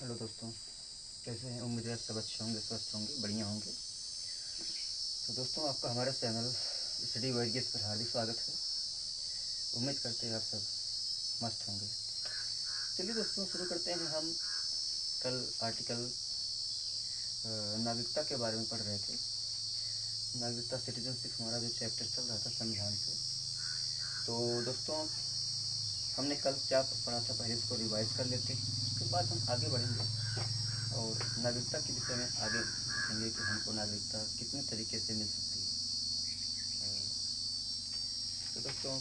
Hello दोस्तों, कैसे हैं? उम्मीद है आप सब अच्छे होंगे, स्वस्थ होंगे, बढ़िया होंगे। तो दोस्तों, आपका हमारे चैनल स्टडी वर्गीस पर हार्दिक स्वागत है। उम्मीद करते हैं आप सब मस्त होंगे। चलिए दोस्तों, शुरू करते हैं। हम कल आर्टिकल नागरिकता के बारे में पढ़ रहे थे। नागरिकता, सिटीजनशिप हमारा जो चैप्टर चल रहा था संविधान से। तो दोस्तों, हमने कल क्या पढ़ा था, पहले इसको रिवाइज कर लेते हैं, उसके बाद हम आगे बढ़ेंगे और नागरिकता के विषय में आगे देखेंगे कि हमको नागरिकता कितने तरीके से मिल सकती है। तो दोस्तों,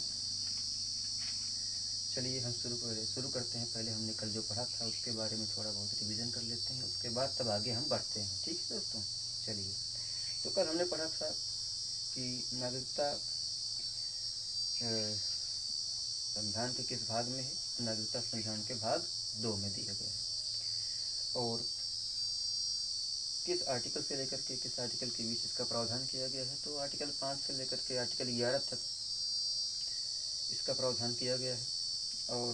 चलिए हम शुरू करते हैं। पहले हमने कल जो पढ़ा था उसके बारे में थोड़ा बहुत रिवीजन कर लेते हैं, उसके बाद तब आगे हम बढ़ते हैं। ठीक है दोस्तों, चलिए। तो कल हमने पढ़ा था कि नागरिकता संविधान के किस भाग में है। नागरिकता संविधान के भाग 2 में दिया गया है और किस आर्टिकल से लेकर के किस आर्टिकल के बीच इसका प्रावधान किया गया है। तो आर्टिकल 5 से लेकर के आर्टिकल 11 तक इसका प्रावधान किया गया है। और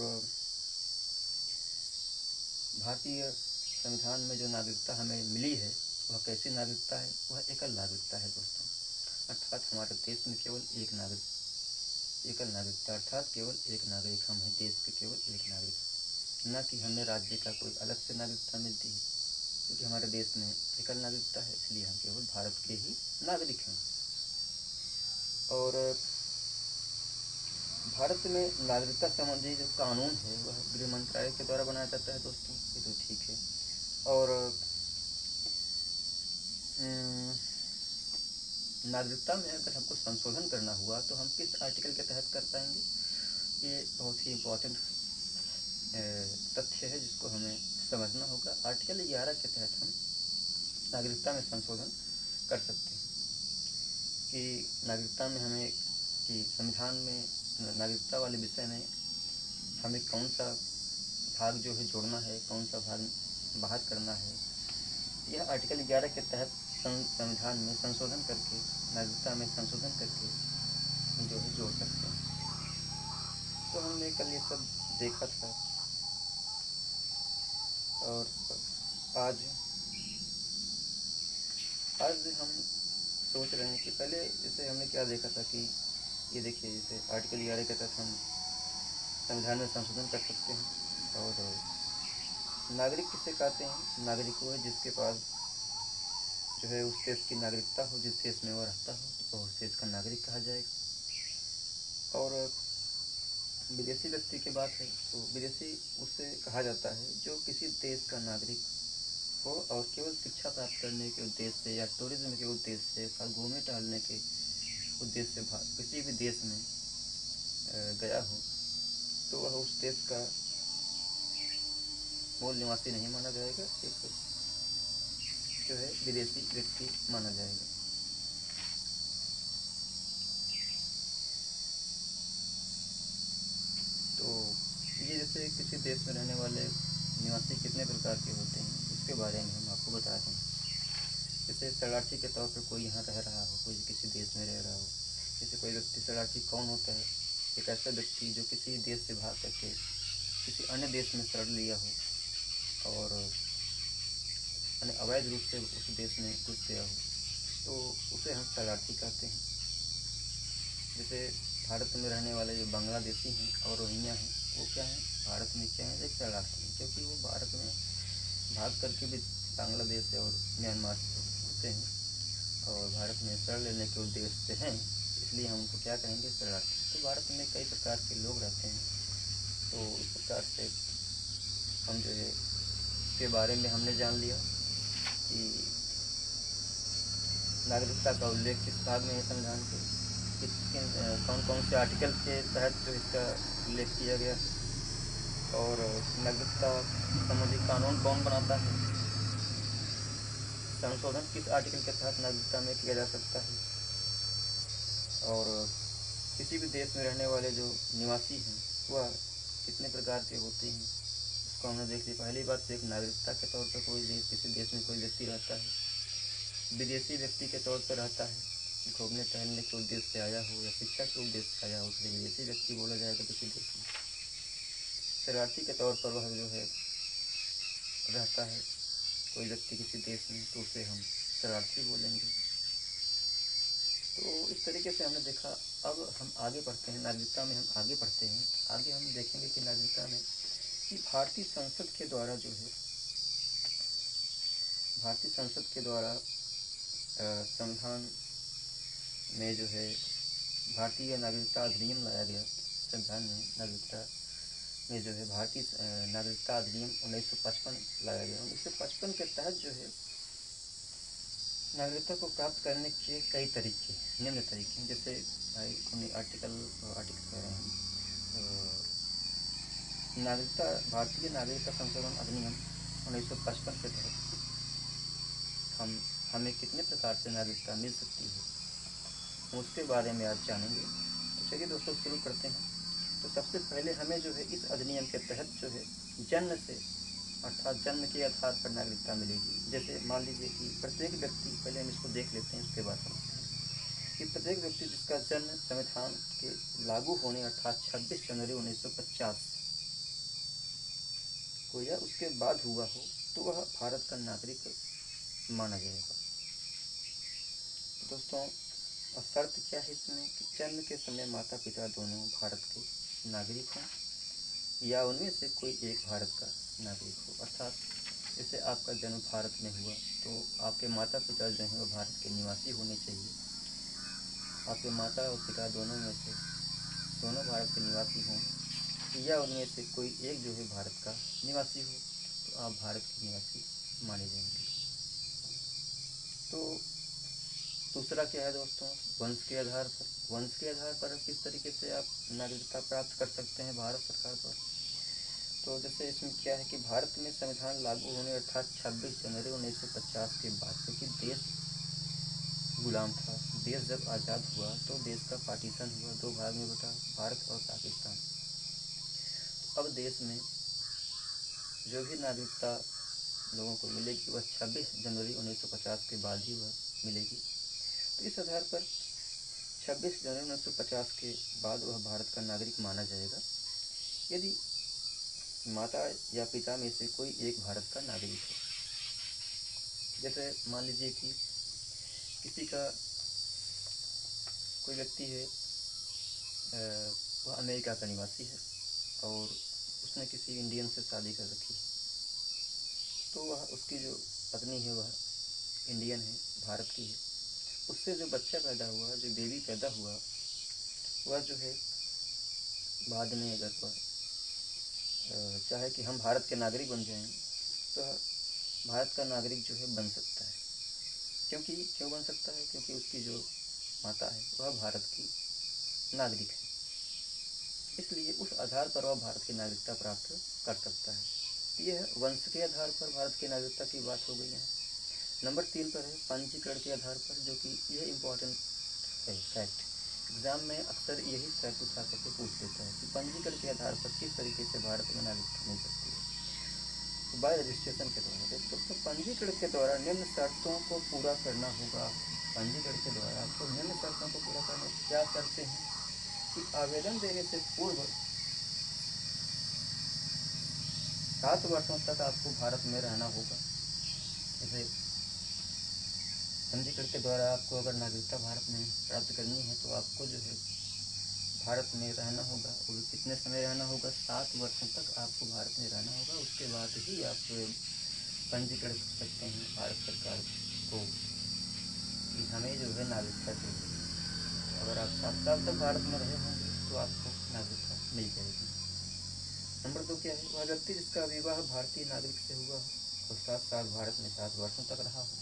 भारतीय संविधान में जो नागरिकता हमें मिली है वह कैसी नागरिकता है? वह एकल नागरिकता है दोस्तों। अर्थात हमारे देश में केवल एक नागरिक, एकल नागरिकता, अर्थात केवल एक नागरिक हम हैं, देश के केवल एक नागरिक, न कि हमें राज्य का कोई अलग से नागरिकता मिलती है। क्योंकि हमारे देश में एकल नागरिकता है, इसलिए हम केवल भारत के ही नागरिक हैं। और भारत में नागरिकता संबंधी जो कानून है वह गृह मंत्रालय के द्वारा बनाया जाता है दोस्तों, ये तो ठीक है। और नागरिकता में अगर हमको संशोधन करना हुआ तो हम किस आर्टिकल के तहत कर पाएंगे? ये बहुत ही इम्पोर्टेंट तथ्य है जिसको हमें समझना होगा। आर्टिकल 11 के तहत हम नागरिकता में संशोधन कर सकते हैं कि नागरिकता में हमें, कि संविधान में नागरिकता वाले विषय में हमें कौन सा भाग जो है जोड़ना है, कौन सा भाग बाहर करना है। यह आर्टिकल 11 के तहत संविधान में संशोधन करके, नागरिकता में संशोधन करके हम जो है जोड़ सकते हैं। तो हमने कल ये सब देखा था और आज हम सोच रहे हैं कि पहले जैसे हमने क्या देखा था कि ये देखिए, जैसे आर्टिकल 11 के तहत हम संविधान में संशोधन कर सकते हैं। और नागरिक किसे कहते हैं? नागरिक वो है जिसके पास जो है उस देश की नागरिकता हो, जिस देश में वो रहता हो, तो उस देश का नागरिक कहा जाएगा। और विदेशी व्यक्ति की बात है तो विदेशी उसे कहा जाता है जो किसी देश का नागरिक हो और केवल शिक्षा प्राप्त करने के उद्देश्य से या टूरिज्म के उद्देश्य से या घूमने टहलने के उद्देश्य से किसी भी देश में गया हो, तो वह उस देश का मूल निवासी नहीं माना जाएगा, एक जो है विदेशी व्यक्ति माना जाएगा। तो ये जैसे किसी देश में रहने वाले निवासी कितने प्रकार के होते हैं उसके बारे में हम आपको बता दें। जैसे शरणार्थी के तौर पर कोई यहाँ रह रहा हो, कोई किसी देश में रह रहा हो। जैसे कोई व्यक्ति, शरणार्थी कौन होता है? एक ऐसा व्यक्ति जो किसी देश से भाग करके किसी अन्य देश में शरण लिया हो और अवैध रूप से उस देश में घुस गया हो, तो उसे हम शरणार्थी कहते हैं। जैसे भारत में रहने वाले जो बांग्लादेशी हैं और रोहिंग्या हैं, वो क्या हैं? भारत में क्या है? एक शरणार्थी हैं, क्योंकि वो भारत में भाग करके भी बांग्लादेश और म्यांमार होते हैं और भारत में शरण लेने के उद्देश्य से हैं, इसलिए हम उनको क्या कहेंगे? शरणार्थी। तो भारत में कई प्रकार के लोग रहते हैं, तो इस प्रकार से हम जो है इसके बारे में हमने जान लिया कि नागरिकता का उल्लेख किस भाग में है संविधान के, कौन कौन से आर्टिकल के तहत जो इसका उल्लेख किया गया है, और नागरिकता संबंधी कानून कौन बनाता है, संशोधन किस आर्टिकल के तहत नागरिकता में किया जा सकता है, और किसी भी देश में रहने वाले जो निवासी हैं वह कितने प्रकार के होते हैं, उसको हमने देख लिया। पहली बात तो एक नागरिकता के तौर पर कोई देश, किसी देश में कोई व्यक्ति रहता है, विदेशी व्यक्ति के तौर पर रहता है, घूमने टहलने के उद्देश्य से आया हो या शिक्षा के उद्देश्य से आया हो, तो विदेशी व्यक्ति बोला जाएगा किसी देश में। शरणार्थी के तौर पर वह जो है रहता है कोई व्यक्ति किसी देश में, तो उसे हम शरणार्थी बोलेंगे। तो इस तरीके से हमने देखा। अब हम आगे बढ़ते हैं, नागरिकता में हम आगे बढ़ते हैं। आगे हम देखेंगे कि नागरिकता में कि भारतीय संसद के द्वारा जो है, भारतीय संसद के द्वारा संविधान में जो है भारतीय नागरिकता अधिनियम लाया गया। संविधान में नागरिकता में जो है भारतीय नागरिकता अधिनियम 1955 लाया गया। 1955 के तहत जो है नागरिकता को प्राप्त करने के कई तरीके, निम्न तरीके हैं। जैसे भाई आर्टिकल कह रहे हैं नागरिकता, भारतीय नागरिकता संशोधन अधिनियम 1955 के तहत हमें कितने प्रकार से नागरिकता मिल सकती है, हम उसके बारे में आज जानेंगे। तो चलिए दोस्तों शुरू करते हैं। तो सबसे पहले हमें जो है इस अधिनियम के तहत जो है जन्म से, अर्थात जन्म के आधार पर नागरिकता मिलेगी। जैसे मान लीजिए कि प्रत्येक व्यक्ति, पहले हम इसको देख लेते हैं, उसके बाद समझते हैं कि प्रत्येक व्यक्ति जिसका जन्म संविधान के लागू होने अर्थात 26 जनवरी 1950 को या उसके बाद हुआ हो, तो वह भारत का नागरिक माना जाएगा। तो दोस्तों और शर्त क्या है इसमें कि जन्म के समय माता पिता दोनों भारत के नागरिक हों या उनमें से कोई एक भारत का नागरिक हो। अर्थात जैसे आपका जन्म भारत में हुआ तो आपके माता पिता जो हैं वो भारत के निवासी होने चाहिए। आपके माता और पिता दोनों में से दोनों भारत के निवासी हों या उनमें से कोई एक जो है भारत का निवासी हो, तो आप भारत के निवासी माने जाएंगे। तो दूसरा क्या है दोस्तों, वंश के आधार पर। वंश के आधार पर किस तरीके से आप नागरिकता प्राप्त कर सकते हैं भारत सरकार पर। तो जैसे इसमें क्या है कि भारत में संविधान लागू होने अर्थात 26 जनवरी 1950 के बाद, क्योंकि देश गुलाम था, देश जब आज़ाद हुआ तो देश का पार्टीशन हुआ, दो भाग में बटा, भारत और पाकिस्तान। तो अब देश में जो भी नागरिकता लोगों को मिलेगी वह 26 जनवरी 1950 के बाद ही वह मिलेगी। तो इस आधार पर 26 जनवरी 1950 के बाद वह भारत का नागरिक माना जाएगा यदि माता या पिता में से कोई एक भारत का नागरिक हो। जैसे मान लीजिए कि किसी का कोई व्यक्ति है, वह अमेरिका का निवासी है और उसने किसी इंडियन से शादी कर रखी है, तो वह उसकी जो पत्नी है वह इंडियन है, भारत की है। उससे जो बच्चा पैदा हुआ, जो बेबी पैदा हुआ, वह जो है बाद में अगर वह चाहे कि हम भारत के नागरिक बन जाएं, तो भारत का नागरिक जो है बन सकता है। क्यों बन सकता है? क्योंकि उसकी जो माता है वह भारत की नागरिक है, इसलिए उस आधार पर वह भारत की नागरिकता प्राप्त कर सकता है। यह वंश के आधार पर भारत की नागरिकता की बात हो गई है। नंबर 3 पर है पंजीकरण के आधार पर, जो कि यह इम्पोर्टेंट है फैक्ट। एग्जाम में अक्सर यही फैक्ट उठा करके पूछ लेता है कि पंजीकरण के आधार पर किस तरीके से भारत में नागरिकता मिल सकती है। तो बाय रजिस्ट्रेशन के द्वारा, दोस्तों पंजीकरण के द्वारा निम्न शर्तों को पूरा करना होगा। पंजीकरण के द्वारा आपको निम्न शर्तों को पूरा करना। क्या शर्तें हैं कि आवेदन देने से पूर्व 7 वर्षों तक आपको भारत में रहना होगा। जैसे पंजीकरण के द्वारा आपको अगर नागरिकता भारत में प्राप्त करनी है तो आपको जो है भारत में रहना होगा। और कितने समय रहना होगा? 7 वर्षों तक आपको भारत में रहना होगा। उसके बाद ही आप पंजीकरण कर सकते हैं भारत सरकार को कि हमें जो है नागरिकता चाहिए। अगर आप 7 साल तक भारत में रहे होंगे तो आपको नागरिकता मिल जाएगी। नंबर 2 क्या है? वह व्यक्ति जिसका विवाह भारतीय नागरिक से हुआ हो और 7 साल भारत में 7 वर्षों तक रहा हो।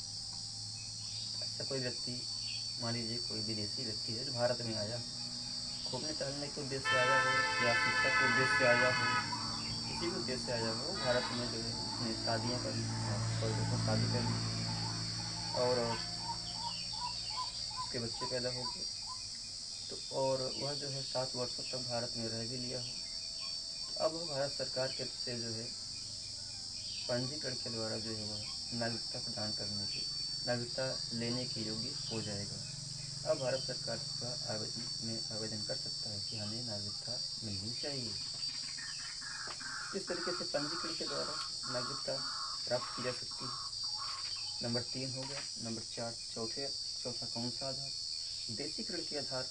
ऐसा कोई व्यक्ति, मान लीजिए कोई विदेशी व्यक्ति है जो भारत में आया हो, घूमने टहलने के उद्देश्य से आया हो या शिक्षा के उद्देश्य से आया हो, किसी भी उद्देश्य से आया हो, भारत में जो है उसने शादियाँ करी, सॉरी दोस्तों शादी कर ली और उसके बच्चे पैदा हो गए, तो और वह जो है 7 वर्षों तक भारत में रह भी लिया हो, तो अब वह भारत सरकार के से जो है पंजीकरण के द्वारा जो है वह नागरिकता प्रदान करने की, नागरिकता लेने के योग्य हो जाएगा। अब भारत सरकार का आवेदन कर सकता है कि हमें नागरिकता मिलनी चाहिए। इस तरीके से पंजीकरण के द्वारा नागरिकता प्राप्त की जा सकती है। नंबर 3 हो गया। नंबर 4 चौथा कौन सा आधार? देशीकरण के आधार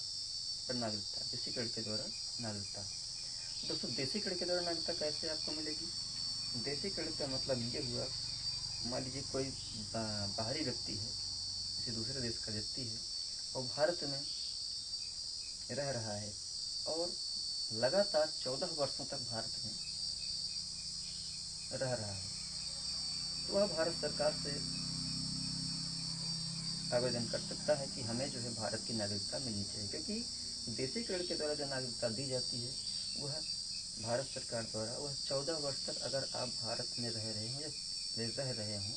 पर नागरिकता, देशीकरण के द्वारा नागरिकता। दोस्तों देशीकरण के द्वारा नागरिकता कैसे आपको मिलेगी? देशीकरण का मतलब ये हुआ, मान लीजिए कोई बाहरी व्यक्ति है, किसी दूसरे देश का व्यक्ति है और भारत में रह रहा है और लगातार 14 वर्षों तक भारत में रह रहा है, तो वह भारत सरकार से आवेदन कर सकता है कि हमें जो है भारत की नागरिकता मिलनी चाहिए, क्योंकि देशीकरण के द्वारा जो नागरिकता दी जाती है वह भारत सरकार द्वारा, वह 14 वर्ष तक अगर आप भारत में रह रहे हों या रह रहे हों,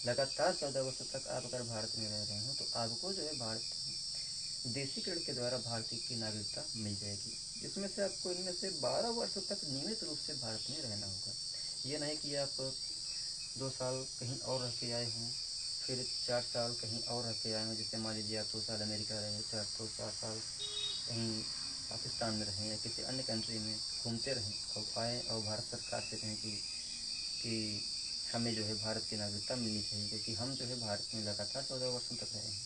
लगातार 14 वर्षों तक आप अगर भारत में रह रहे हों, तो आपको जो है भारत देशीकरण के द्वारा भारतीय की नागरिकता मिल जाएगी। इसमें से आपको इनमें से 12 वर्षों तक नियमित रूप से भारत में रहना होगा। ये नहीं कि आप 2 साल कहीं और रह के आए हों, फिर 4 साल कहीं और रह के आए हों। जैसे मान लीजिए आप 2 साल अमेरिका रहे, 4 साल कहीं पाकिस्तान में रहें या किसी अन्य कंट्री में घूमते रहें और आएँ और भारत सरकार से कहें कि हमें जो है भारत की नागरिकता मिलनी चाहिए, क्योंकि हम जो है भारत में लगातार 14 वर्षों तक रहे हैं,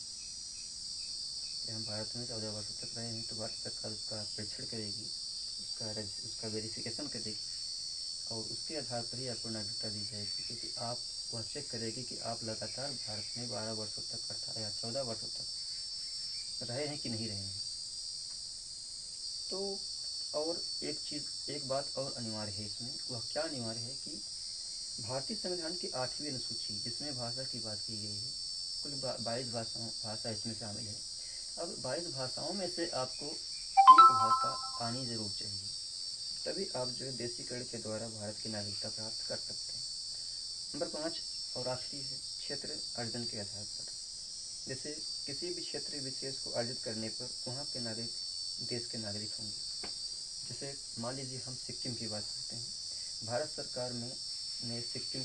कि हम भारत में 14 वर्षों तक रहे हैं, तो भारत सरकार उसका परीक्षण करेगी, उसका वेरिफिकेशन करेगी और उसके आधार पर ही आपको नागरिकता दी जाएगी, क्योंकि आप वह चेक करेगी कि आप लगातार भारत में 12 वर्षों तक अर्थात या 14 वर्षों तक रहे हैं कि नहीं रहे हैं। तो और एक बात और अनिवार्य है इसमें, वह क्या अनिवार्य है कि भारतीय संविधान की 8वीं अनुसूची जिसमें भाषा की बात की गई है, कुल 22 भाषा इसमें शामिल है। अब 22 भाषाओं में से आपको एक भाषा आनी जरूर चाहिए, तभी आप जो है देशीकरण के द्वारा भारत की नागरिकता प्राप्त कर सकते हैं। नंबर 5 और आखिरी है क्षेत्र अर्जन के आधार पर। जैसे किसी भी क्षेत्र विशेष को अर्जित करने पर वहाँ के नागरिक देश के नागरिक होंगे। जैसे मान लीजिए हम सिक्किम की बात करते हैं, भारत सरकार ने सिक्किम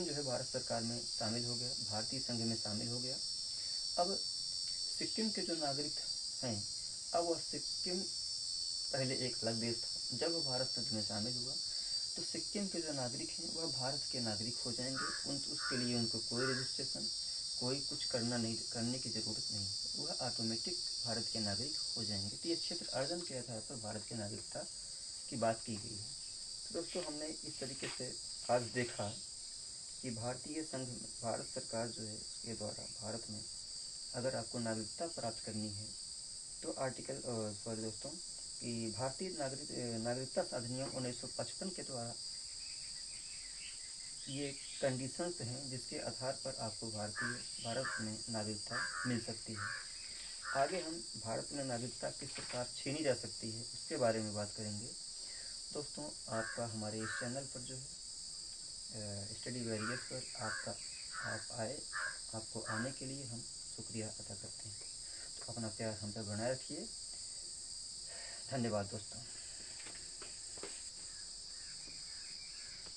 जो है भारत सरकार में शामिल हो गया, भारतीय संघ में शामिल हो गया। अब सिक्किम के जो नागरिक हैं, अब वह सिक्किम पहले एक अलग देश था, जब वह भारत संघ में शामिल हुआ तो सिक्किम के जो नागरिक हैं वह भारत के नागरिक हो जाएंगे। उसके लिए उनको कोई रजिस्ट्रेशन, कोई कुछ करने की ज़रूरत नहीं है, वह ऑटोमेटिक भारत के नागरिक हो जाएंगे। तो ये क्षेत्र अर्जन के आधार पर भारत की नागरिकता की बात की गई है। तो दोस्तों हमने इस तरीके से आज देखा कि भारत सरकार जो है उसके द्वारा भारत में अगर आपको नागरिकता प्राप्त करनी है तो दोस्तों कि भारतीय नागरिकता अधिनियम 1955 के द्वारा ये कंडीशंस हैं जिसके आधार पर आपको भारत में नागरिकता मिल सकती है। आगे हम भारत में नागरिकता किस प्रकार छीनी जा सकती है उसके बारे में बात करेंगे। दोस्तों आपका हमारे इस चैनल पर जो है स्टडी वेरियस पर आप आए, आपको आने के लिए हम शुक्रिया अदा करते हैं। तो अपना प्यार हम पर बनाए रखिए। धन्यवाद दोस्तों।